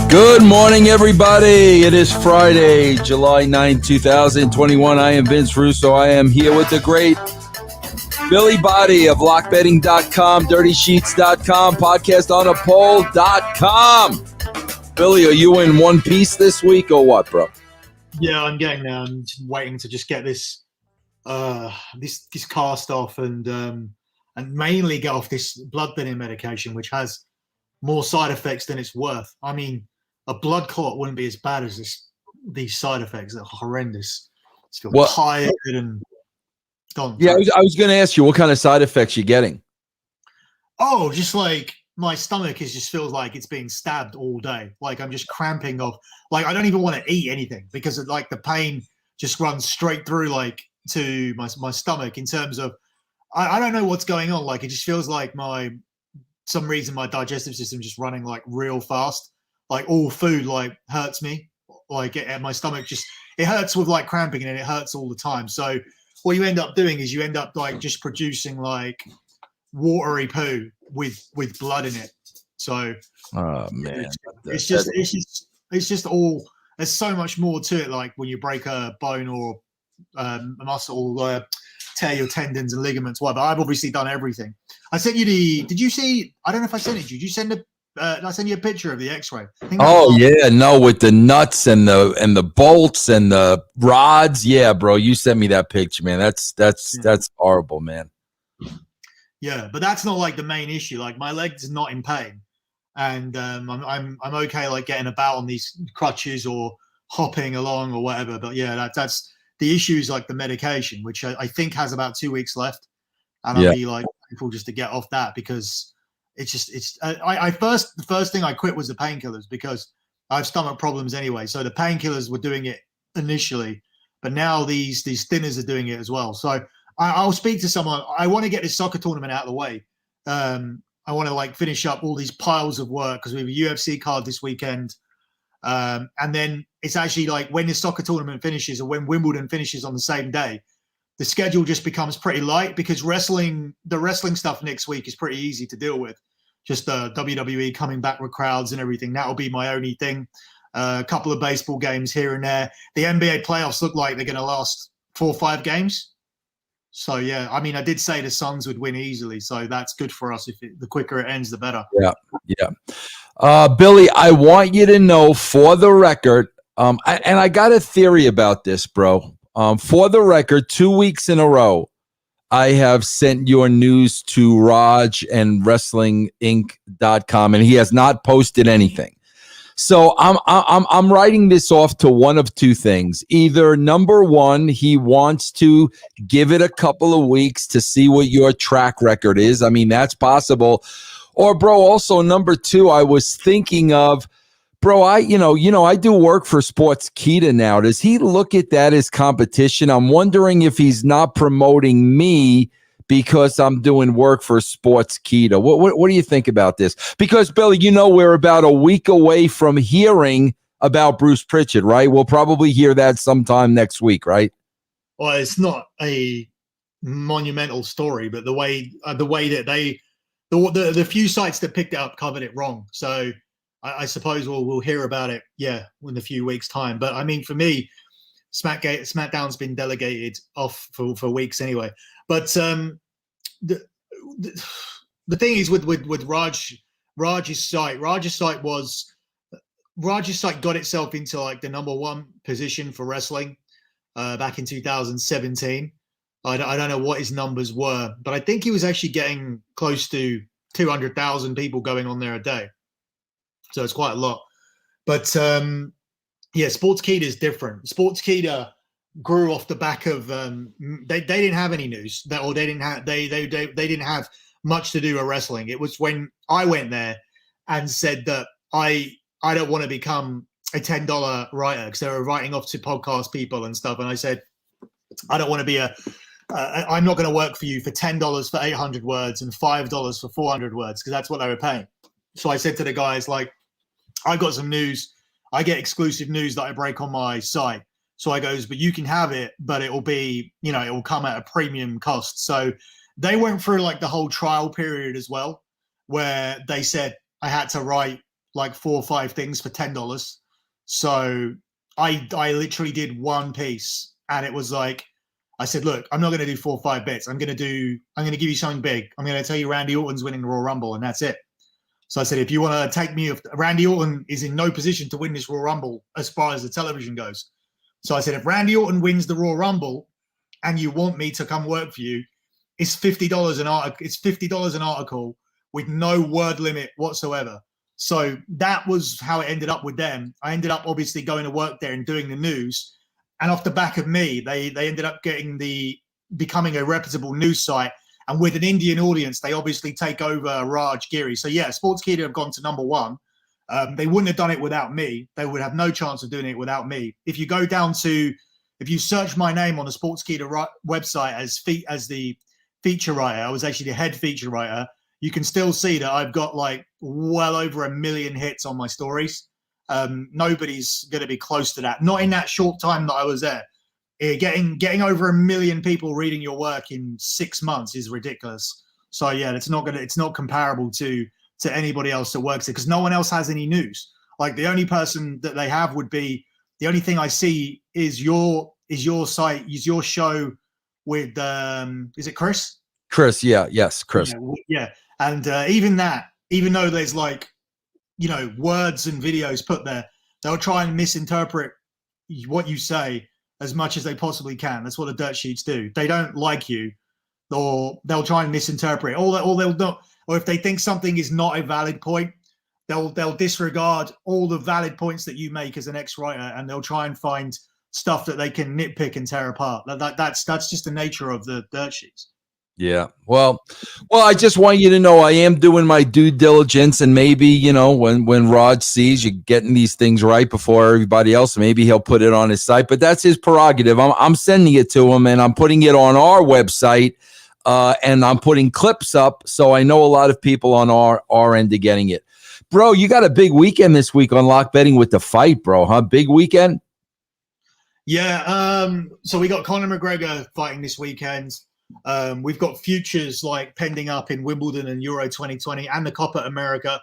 Good morning, everybody. It is Friday, July 9, 2021. I am Vince Russo. I am here with the great Billi Bhatti of lockbetting.com, dirtysheets.com, podcastonapole.com. Billy, are you in one piece this week or what, bro? Yeah, I'm getting there. I'm just waiting to just get this this cast off and mainly get off this blood thinning medication, which has more side effects than it's worth. I mean, a blood clot wouldn't be as bad as these side effects. They're horrendous. Just feel tired and gone. Yeah, I was going to ask you, what kind of side effects you're getting? Oh, just like my stomach just feels like it's being stabbed all day. Like I'm just cramping off. Like I don't even want to eat anything because of, like the pain just runs straight through like to my stomach in terms of I don't know what's going on. Like it just feels like some reason my digestive system just running like real fast. Like all food like hurts me. Like my stomach just it hurts with like cramping and it hurts all the time. So what you end up doing is you end up like just producing like watery poo with blood in it. So oh man, it's just all there's so much more to it. Like when you break a bone or a muscle or tear your tendons and ligaments, whatever. I've obviously done everything. I sent you did you see, I don't know if I sent it to you. Did you send I sent you a picture of the x-ray? Oh yeah, no, with the nuts and the bolts and the rods. Yeah, bro, you sent me that picture, man. That's horrible, man. Yeah, but that's not like the main issue. Like my leg's not in pain, and I'm okay like getting about on these crutches or hopping along or whatever. But yeah, that's the issue is like the medication, which I think has about 2 weeks left, and I'll be like thankful just to get off that because the first thing I quit was the painkillers because I have stomach problems anyway. So the painkillers were doing it initially, but now these thinners are doing it as well. So I'll speak to someone. I want to get this soccer tournament out of the way. I want to like finish up all these piles of work because we have a UFC card this weekend. And then it's actually like when the soccer tournament finishes or when Wimbledon finishes on the same day, the schedule just becomes pretty light because the wrestling stuff next week is pretty easy to deal with. Just the WWE coming back with crowds and everything. That'll be my only thing. A couple of baseball games here and there. The NBA playoffs look like they're going to last 4 or 5 games. So, yeah, I mean, I did say the Suns would win easily, so that's good for us. The quicker it ends, the better. Yeah. Billy, I want you to know for the record, and I got a theory about this, bro. For the record, 2 weeks in a row, I have sent your news to Raj and WrestlingInc.com, and he has not posted anything. So I'm writing this off to one of two things. Either number one, he wants to give it a couple of weeks to see what your track record is. I mean, that's possible. Or, bro, also number two, I was thinking of, bro, I do work for Sportskeeda now. Does he look at that as competition? I'm wondering if he's not promoting me because I'm doing work for Sportskeeda. What do you think about this? Because, Billy, we're about a week away from hearing about Bruce Pritchard, right? We'll probably hear that sometime next week, right? Well, it's not a monumental story, but the way that the few sites that picked it up covered it wrong. So I suppose we'll hear about it, in a few weeks' time. But I mean, for me, SmackDown's been delegated off for weeks anyway. But the thing is with Raj's site got itself into like the number one position for wrestling back in 2017. I don't know what his numbers were, but I think he was actually getting close to 200,000 people going on there a day. So it's quite a lot. But Sportskeeda is different. Sportskeeda grew off the back of they didn't have any news they didn't have much to do with wrestling. It was when I went there and said that I don't want to become a $10 writer because they were writing off to podcast people and stuff, and I said I don't want to be I'm not going to work for you for $10 for 800 words and $5 for 400 words because that's what they were paying. So I said to the guys, like, I got some news. I get exclusive news that I break on my site. So I goes, but you can have it, but it will be, it will come at a premium cost. So they went through like the whole trial period as well, where they said I had to write like 4 or 5 things for $10. So I literally did one piece, and it was like, I said, look, I'm not going to do 4 or 5 bits. I'm going to give you something big. I'm going to tell you Randy Orton's winning the Royal Rumble, and that's it. So I said, if you want to take me, if Randy Orton is in no position to win this Royal Rumble as far as the television goes. So I said, if Randy Orton wins the Royal Rumble and you want me to come work for you, it's $50 an article. It's $50 an article with no word limit whatsoever. So that was how it ended up with them. I ended up obviously going to work there and doing the news. And off the back of me, they ended up becoming a reputable news site. And with an Indian audience, they obviously take over Raj Giri. So yeah, Sportskeeda have gone to #1. They wouldn't have done it without me. They would have no chance of doing it without me. If you go down to, if you search my name on the Sportskeeda website as the feature writer, I was actually the head feature writer. You can still see that I've got like well over 1 million hits on my stories. Nobody's going to be close to that. Not in that short time that I was there. Getting over 1 million people reading your work in 6 months is ridiculous. So yeah, it's not comparable to anybody else that works there, because no one else has any news. Like the only person that they have would be, the only thing I see is your site, is your show with is it Chris? Chris, yes, Chris. Yeah. And even though there's like, words and videos put there, they'll try and misinterpret what you say as much as they possibly can. That's what the dirt sheets do. They don't like you, or they'll try and misinterpret. Or if they think something is not a valid point, they'll disregard all the valid points that you make as an ex-writer, and they'll try and find stuff that they can nitpick and tear apart. That's just the nature of the dirt sheets. Yeah. Well, I just want you to know I am doing my due diligence, and maybe, when Rod sees you getting these things right before everybody else, maybe he'll put it on his site, but that's his prerogative. I'm sending it to him, and I'm putting it on our website, and I'm putting clips up. So I know a lot of people on our end are getting it. Bro, you got a big weekend this week on Lock Betting with the fight, bro, huh? Big weekend? Yeah. So we got Conor McGregor fighting this weekend. We've got futures like pending up in Wimbledon and Euro 2020 and the Copa America.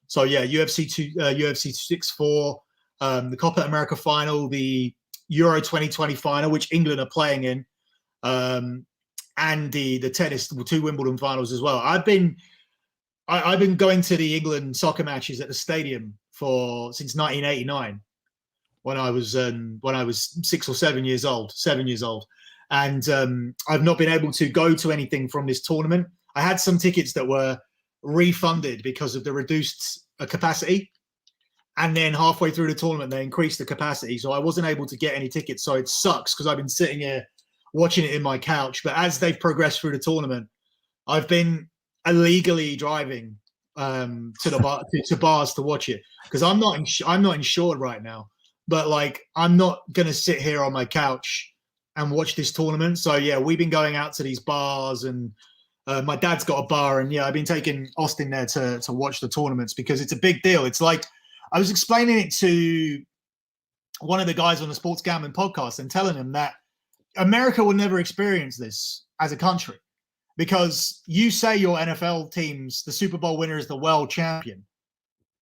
So yeah, UFC 264, the Copa America final, the Euro 2020 final, which England are playing in, and the tennis, the 2 Wimbledon finals as well. I've been going to the England soccer matches at the stadium since 1989, when I was 6 or 7 years old. And I've not been able to go to anything from this tournament. I had some tickets that were refunded because of the reduced capacity. And then halfway through the tournament, they increased the capacity. So I wasn't able to get any tickets. So it sucks, because I've been sitting here watching it in my couch. But as they've progressed through the tournament, I've been illegally driving to bars to watch it, because I'm not insured right now. But like, I'm not going to sit here on my couch and watch this tournament. So yeah, we've been going out to these bars, and my dad's got a bar, and yeah, I've been taking Austin there to watch the tournaments, because it's a big deal. It's like, I was explaining it to one of the guys on the Sports Gambling podcast and telling him that America will never experience this as a country, because you say your NFL teams, the Super Bowl winner is the world champion,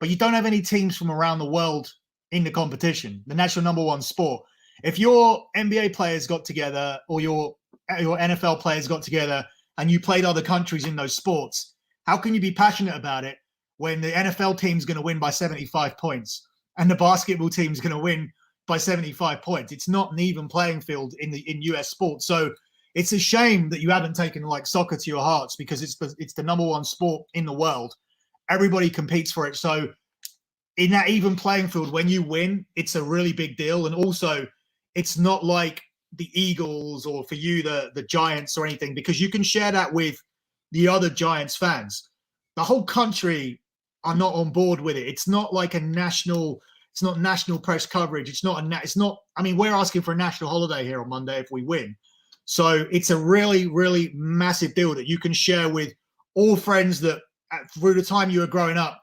but you don't have any teams from around the world in the competition, the national #1 sport. If your NBA players got together, or your NFL players got together, and you played other countries in those sports, how can you be passionate about it when the NFL team's going to win by 75 points and the basketball team's going to win by 75 points? It's not an even playing field in US sports. So it's a shame that you haven't taken like soccer to your hearts, because it's the #1 sport in the world. Everybody competes for it. So in that even playing field, when you win, it's a really big deal. And also, it's not like the Eagles, or for you, the Giants or anything, because you can share that with the other Giants fans. The whole country are not on board with it. It's not like it's not national press coverage. It's not, I mean, we're asking for a national holiday here on Monday if we win. So it's a really, really massive deal that you can share with all friends that through the time you were growing up.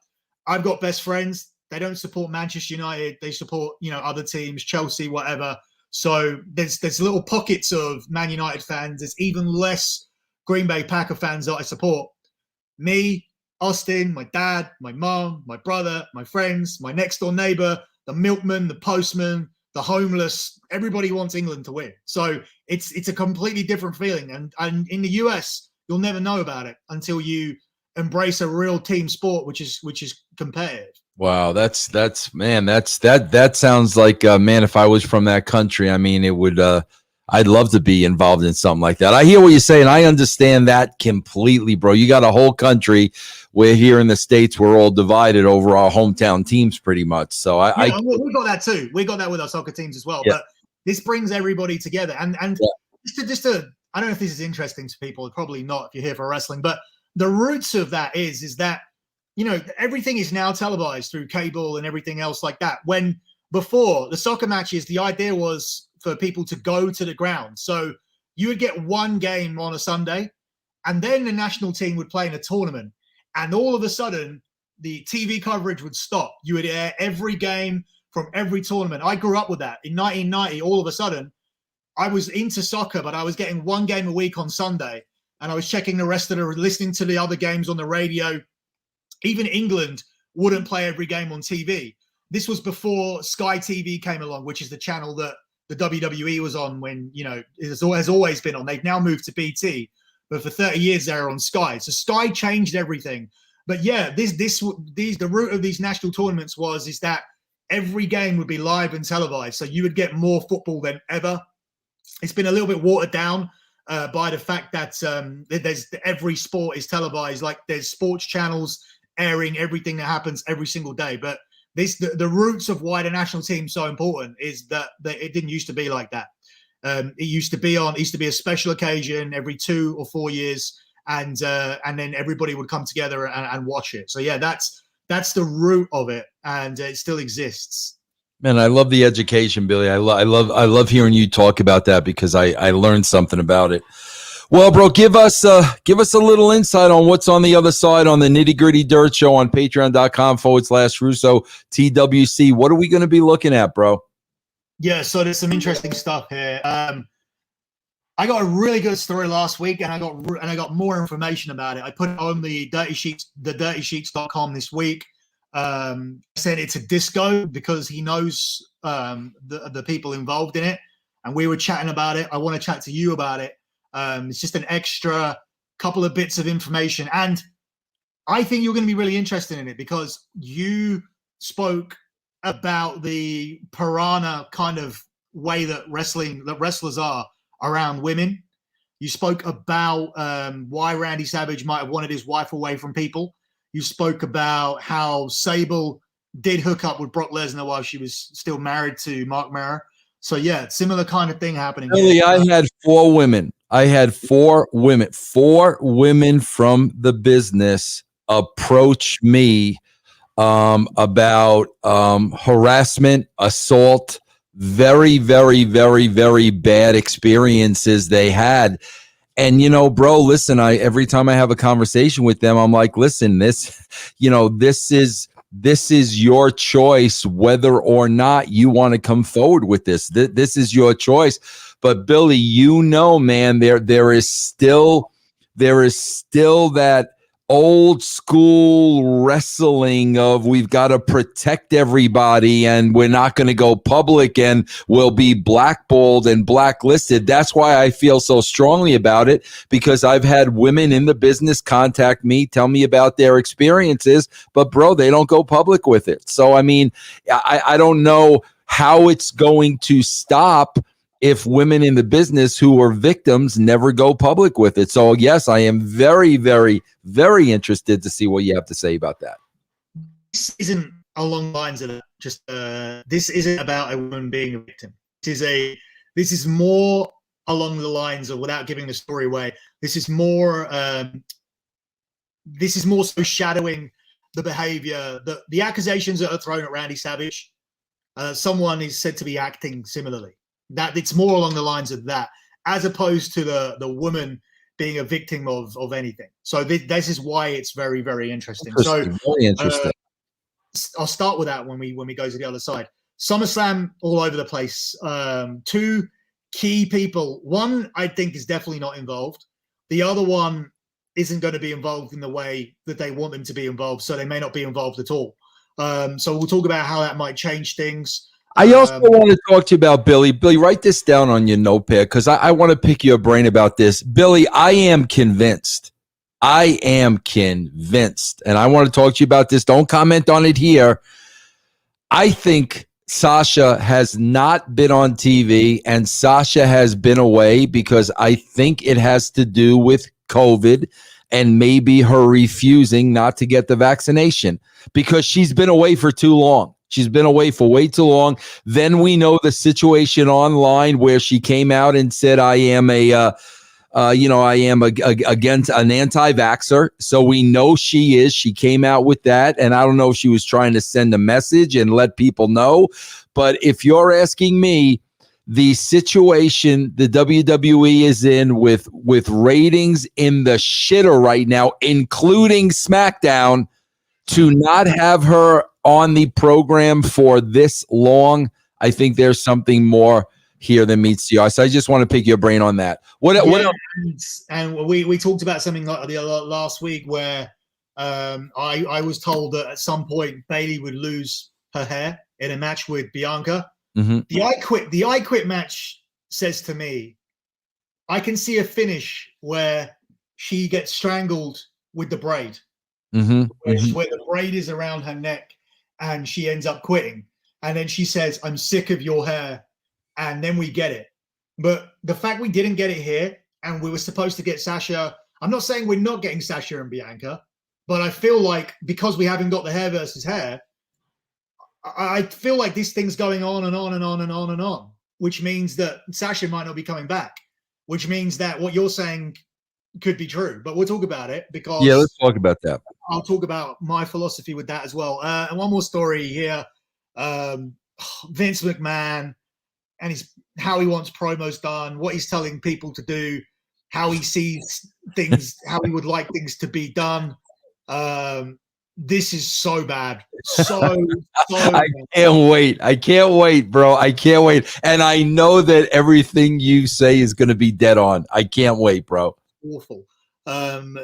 I've got best friends. They don't support Manchester United. They support, other teams, Chelsea, whatever. So there's little pockets of Man United fans. There's even less Green Bay Packer fans that I support. Me, Austin, my dad, my mom, my brother, my friends, my next door neighbor, the milkman, the postman, the homeless. Everybody wants England to win. So it's a completely different feeling. And in the US, you'll never know about it until you embrace a real team sport, which is competitive. Wow, that sounds like man, if I was from that country, I mean, it would I'd love to be involved in something like that. I hear what you're saying. I understand that completely, bro. You got a whole country where here in the States we're all divided over our hometown teams pretty much. So we got that too. We got that with our soccer teams as well. Yeah. But this brings everybody together. And yeah. just to I don't know if this is interesting to people, probably not if you're here for wrestling, but the roots of that is that, you know, everything is now televised through cable and everything else like that. When before the soccer matches, the idea was for people to go to the ground. So you would get one game on a Sunday, and then the national team would play in a tournament. And all of a sudden, the TV coverage would stop. You would air every game from every tournament. I grew up with that. In 1990, all of a sudden, I was into soccer, but I was getting one game a week on Sunday. And I was checking the rest of listening to the other games on the radio. Even England wouldn't play every game on TV. This was before Sky TV came along, which is the channel that the WWE was on when, you know, it has always been on. They've now moved to BT, but for 30 years they were on Sky. So Sky changed everything. But yeah, the root of these national tournaments is that every game would be live and televised. So you would get more football than ever. It's been a little bit watered down by the fact that every sport is televised. Like there's sports channels airing everything that happens every single day. But the roots of why the national team's so important is that it didn't used to be like that. It used to be a special occasion every 2 or 4 years, and then everybody would come together and watch it. So yeah, that's the root of it, and it still exists. Man, I love the education, Billy. I love hearing you talk about that because I learned something about it. Well, bro, give us a little insight on what's on the other side on the Nitty Gritty Dirt Show on patreon.com/Russo TWC. What are we going to be looking at, bro? Yeah, so there's some interesting stuff here. I got a really good story last week, and I got more information about it. I put it on the dirtysheets.com this week. I said it's a disco because he knows the people involved in it, and we were chatting about it. I want to chat to you about it. It's just an extra couple of bits of information, and I think you're going to be really interested in it because you spoke about the piranha kind of way that wrestlers are around women. You spoke about why Randy Savage might have wanted his wife away from people. You spoke about how Sable did hook up with Brock Lesnar while she was still married to Mark Mara. So yeah, similar kind of thing happening. Really, I had 4 women. I had 4 women. 4 women from the business approach me about harassment, assault, very, very, very, very bad experiences they had. And, you know, bro, listen, every time I have a conversation with them, I'm like, listen, this is your choice whether or not you want to come forward with this. This is your choice. But Billy, you know, man, there is still that old school wrestling of we've got to protect everybody and we're not going to go public and we'll be blackballed and blacklisted. That's why I feel so strongly about it, because I've had women in the business contact me, tell me about their experiences, but bro, they don't go public with it. So, I mean, I don't know how it's going to stop if women in the business who are victims never go public with it. So yes, I am very, very, very interested to see what you have to say about that. This isn't along the lines of that. Just this isn't about a woman being a victim. This is more along the lines of, without giving the story away, this is more so shadowing the behavior, the accusations that are thrown at Randy Savage. Someone is said to be acting similarly. That it's more along the lines of that, as opposed to the woman being a victim of anything. So this is why it's very, very interesting. Very interesting. I'll start with that when we go to the other side. SummerSlam all over the place. 2 key people. One I think is definitely not involved. The other one isn't going to be involved in the way that they want them to be involved, so they may not be involved at all. So we'll talk about how that might change things. I also want to talk to you about Billy. Billy, write this down on your notepad because I want to pick your brain about this. Billy, I am convinced. And I want to talk to you about this. Don't comment on it here. I think Sasha has not been on TV and Sasha has been away because I think it has to do with COVID and maybe her refusing not to get the vaccination because she's been away for too long. She's been away for way too long. Then we know the situation online where she came out and said, I am against an anti-vaxxer. So we know she is. She came out with that. And I don't know if she was trying to send a message and let people know. But if you're asking me, the situation the WWE is in with ratings in the shitter right now, including SmackDown, to not have her on the program for this long, I think there's something more here than meets the eye. So I just want to pick your brain on that. What else? And we talked about something like the last week where I was told that at some point Bayley would lose her hair in a match with Bianca. Mm-hmm. The I Quit match says to me, I can see a finish where she gets strangled with the braid. Mm-hmm. Where the braid is around her neck and she ends up quitting. And then she says, I'm sick of your hair. And then we get it. But the fact we didn't get it here and we were supposed to get Sasha, I'm not saying we're not getting Sasha and Bianca, but I feel like because we haven't got the hair versus hair, I feel like this thing's going on and on and on and on and on, which means that Sasha might not be coming back, which means that what you're saying could be true. But we'll talk about it because... Yeah, let's talk about that. I'll talk about my philosophy with that as well. And one more story here. Vince McMahon and how he wants promos done, what he's telling people to do, how he sees things, how he would like things to be done. This is so bad. So I can't wait. I can't wait, bro. I can't wait. And I know that everything you say is going to be dead on. I can't wait, bro. Awful.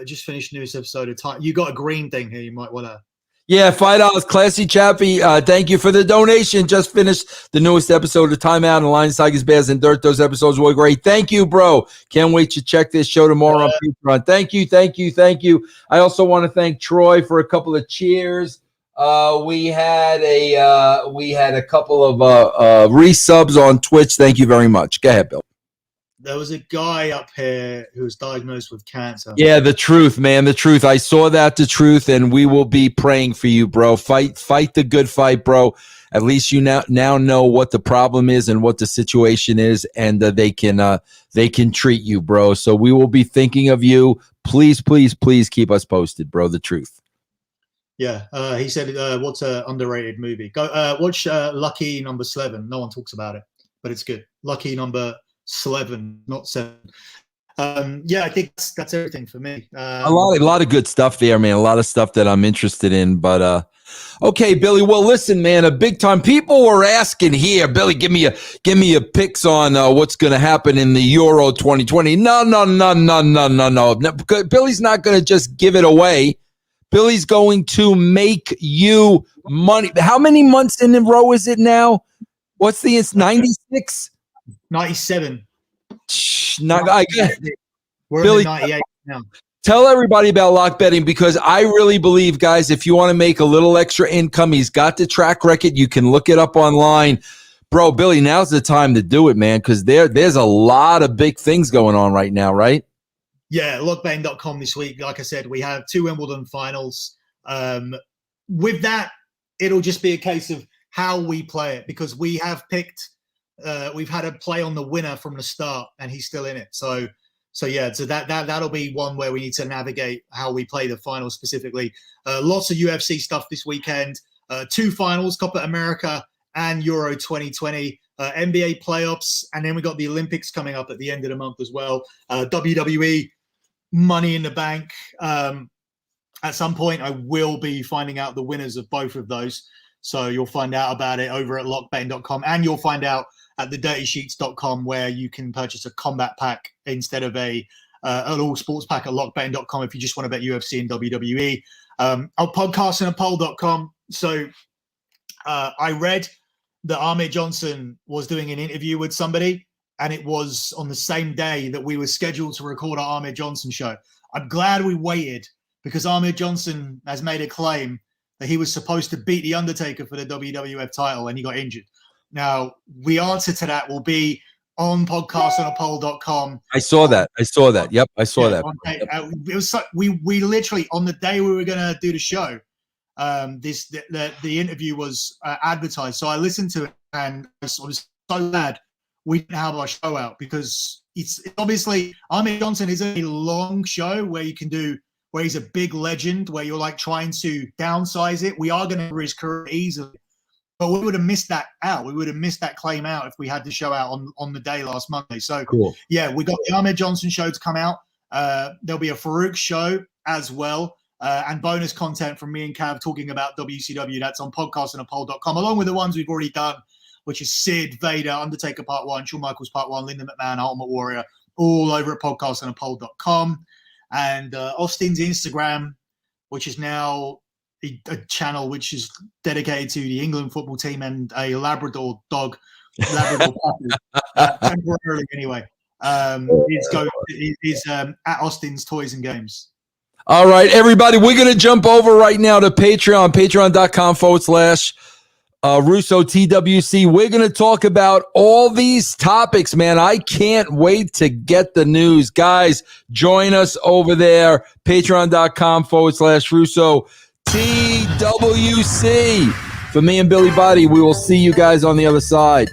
Just finished newest episode of Time. You got a green thing here. You might want to. Yeah, $5. Classy Chappie. Thank you for the donation. Just finished the newest episode of Timeout and Lions, Tigers, Bears, and Dirt. Those episodes were great. Thank you, bro. Can't wait to check this show tomorrow on Patreon. Thank you. I also want to thank Troy for a couple of cheers. We had a couple of resubs on Twitch. Thank you very much. Go ahead, Bill. There was a guy up here who was diagnosed with cancer. Yeah, the truth, man. The truth. I saw that, the truth, and we will be praying for you, bro. Fight the good fight, bro. At least you now know what the problem is and what the situation is, and they can treat you, bro. So we will be thinking of you. Please keep us posted, bro. The truth. Yeah, he said, what's an underrated movie? Go watch Lucky Number 11. No one talks about it, but it's good. Lucky Number 11, not 7. Yeah, I think that's everything for me. A lot of good stuff there, man. A lot of stuff that I'm interested in. But okay, Billy. Well, listen, man. A big time. People were asking here, Billy. Give me a picks on what's going to happen in the Euro 2020. No. Billy's not going to just give it away. Billy's going to make you money. How many months in a row is it now? What's it's 96? 97. We're Billy, in 98 now. Tell everybody about lock betting because I really believe, guys, if you want to make a little extra income, he's got the track record. You can look it up online. Bro, Billy, now's the time to do it, man, because there's a lot of big things going on right now, right? Yeah, lockbetting.com this week. Like I said, we have 2 Wimbledon finals. With that, it'll just be a case of how we play it because we have picked we've had a play on the winner from the start and he's still in it. So that'll be one where we need to navigate how we play the finals specifically. Lots of UFC stuff this weekend. 2 finals, Copa America and Euro 2020, NBA playoffs, and then we got the Olympics coming up at the end of the month as well. WWE, Money in the Bank. At some point, I will be finding out the winners of both of those. So you'll find out about it over at lockbetting.com, and you'll find out at thedirtysheets.com where you can purchase a combat pack instead of a at all sportspack at lockbetting.com if you just want to bet UFC and WWE. On podcastandapole.com. So I read that Ahmed Johnson was doing an interview with somebody, and it was on the same day that we were scheduled to record our Ahmed Johnson show. I'm glad we waited, because Ahmed Johnson has made a claim that he was supposed to beat The Undertaker for the WWF title and he got injured. Now, the answer to that will be on podcastandapole.com. I saw that. Yep, I saw that. It was we literally, on the day we were going to do the show, the interview was advertised. So I listened to it, and I was so glad we didn't have our show out, because it's obviously Ahmed Johnson is a long show where he's a big legend, where you're like trying to downsize it. We are going to cover his career easily, but we would have missed that out. We would have missed that claim out if we had the show out on the day last Monday. So cool. Yeah, we got the Ahmed Johnson show to come out. There'll be a Farouk show as well, and bonus content from me and Cav talking about WCW. That's on podcastandapole.com, along with the ones we've already done, which is Sid, Vader, Undertaker Part 1, Shawn Michaels Part 1, Linda McMahon, Ultimate Warrior, all over at podcastandapole.com. And Austin's Instagram, which is now a channel which is dedicated to the England football team and a Labrador dog, Labrador puppy, temporarily anyway. Is at Austin's Toys and Games. All right, everybody, we're going to jump over right now to patreon.com/Russo TWC. We're going to talk about all these topics, man. I can't wait to get the news. Guys, join us over there, patreon.com/Russo TWC. For me and Billy Bhatti, we will see you guys on the other side.